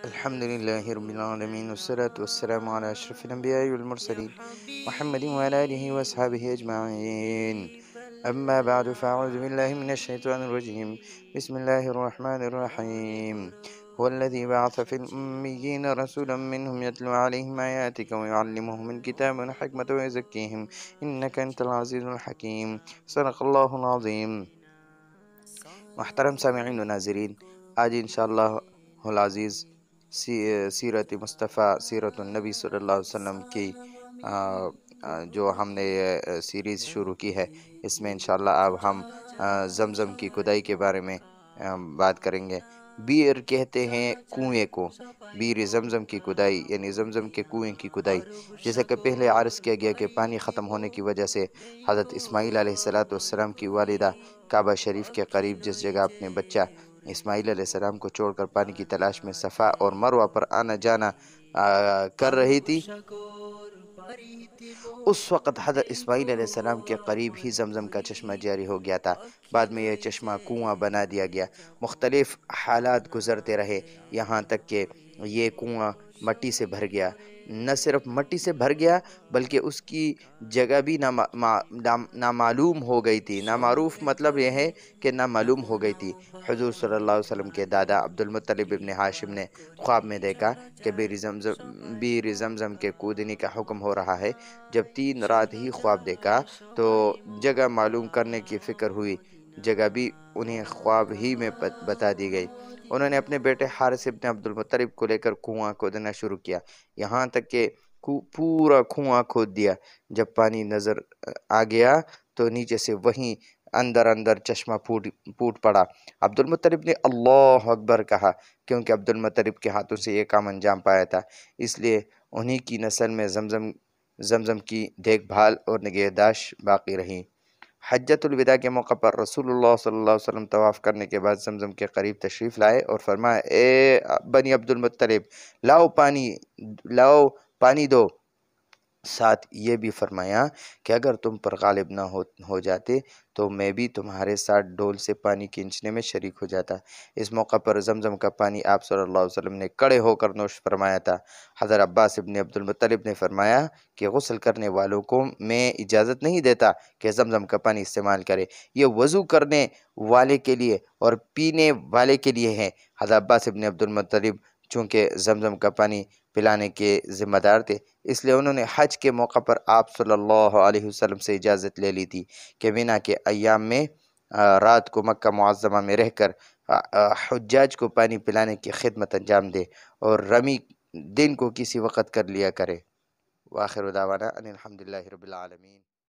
الحمد لله رب العالمين والصلاة والسلام على أشرف الأنبياء والمرسلين محمد وعلى آله وأصحابه أجمعين. أما بعد فأعوذ بالله من الشيطان الرجيم. بسم الله الرحمن الرحيم. هو الذي بعث في الأميين رسولا منهم يتلو عليهم آياتك ويعلمهم الكتاب والحكمة ويزكيهم إنك أنت العزيز الحكيم. صدق الله العظيم. محترم سامعین و ناظرین، آج انشاءاللہ العزیز سیرت مصطفیٰ سیرت النبی صلی اللہ علیہ وسلم کی جو ہم نے سیریز شروع کی ہے، اس میں انشاءاللہ اب ہم زمزم کی کھدائی کے بارے میں بات کریں گے۔ بیر کہتے ہیں کنویں کو، بیر زمزم کی کھدائی یعنی زمزم کے کنویں کی کھدائی، جیسا کہ پہلے عرض کیا گیا کہ پانی ختم ہونے کی وجہ سے حضرت اسماعیل علیہ السلام کی والدہ کعبہ شریف کے قریب جس جگہ اپنے بچہ اسماعیل علیہ السلام کو چھوڑ کر پانی کی تلاش میں صفا اور مروہ پر آنا جانا کر رہی تھی، اس وقت حضرت اسماعیل علیہ السلام کے قریب ہی زمزم کا چشمہ جاری ہو گیا تھا۔ بعد میں یہ چشمہ کنواں بنا دیا گیا۔ مختلف حالات گزرتے رہے، یہاں تک کہ یہ کنواں مٹی سے بھر گیا۔ نہ صرف مٹی سے بھر گیا بلکہ اس کی جگہ بھی نامعلوم ہو گئی تھی۔ نامعروف مطلب یہ ہے کہ نامعلوم ہو گئی تھی۔ حضور صلی اللہ علیہ وسلم کے دادا عبدالمطلب ابن ہاشم نے خواب میں دیکھا کہ بیر زمزم کے کودنے کا حکم ہو رہا ہے۔ جب 3 رات ہی خواب دیکھا تو جگہ معلوم کرنے کی فکر ہوئی، جگہ بھی انہیں خواب ہی میں بتا دی گئی۔ انہوں نے اپنے بیٹے حارث ابن عبدالمطلب کو لے کر کنواں کھودنا شروع کیا، یہاں تک کہ پورا کنواں کھود دیا۔ جب پانی نظر آ گیا تو نیچے سے وہیں اندر چشمہ پھوٹ پڑا۔ عبدالمطلب نے اللہ اکبر کہا، کیونکہ عبدالمطلب کے ہاتھوں سے یہ کام انجام پایا تھا، اس لیے انہی کی نسل میں زمزم کی دیکھ بھال اور نگہداشت باقی رہی۔ حجۃ الوداع کے موقع پر رسول اللہ صلی اللہ علیہ وسلم طواف کرنے کے بعد زمزم کے قریب تشریف لائے اور فرمایا، اے بنی عبدالمطلب، لاؤ پانی دو۔ ساتھ یہ بھی فرمایا کہ اگر تم پر غالب نہ ہو جاتے تو میں بھی تمہارے ساتھ ڈول سے پانی کھینچنے میں شریک ہو جاتا۔ اس موقع پر زمزم کا پانی آپ صلی اللہ علیہ وسلم نے کھڑے ہو کر نوش فرمایا تھا۔ حضرت عباس ابن عبدالمطلب نے فرمایا کہ غسل کرنے والوں کو میں اجازت نہیں دیتا کہ زمزم کا پانی استعمال کرے، یہ وضو کرنے والے کے لیے اور پینے والے کے لیے ہے۔ حضرت عباس ابن عبدالمطلب چونکہ زمزم کا پانی پلانے کے ذمہ دار تھے، اس لیے انہوں نے حج کے موقع پر آپ صلی اللہ علیہ وسلم سے اجازت لے لی تھی کہ مینا کے ایام میں رات کو مکہ معظمہ میں رہ کر حجاج کو پانی پلانے کی خدمت انجام دے اور رمی دن کو کسی وقت کر لیا کرے۔ وآخر دعوانا ان الحمدللہ رب العالمین۔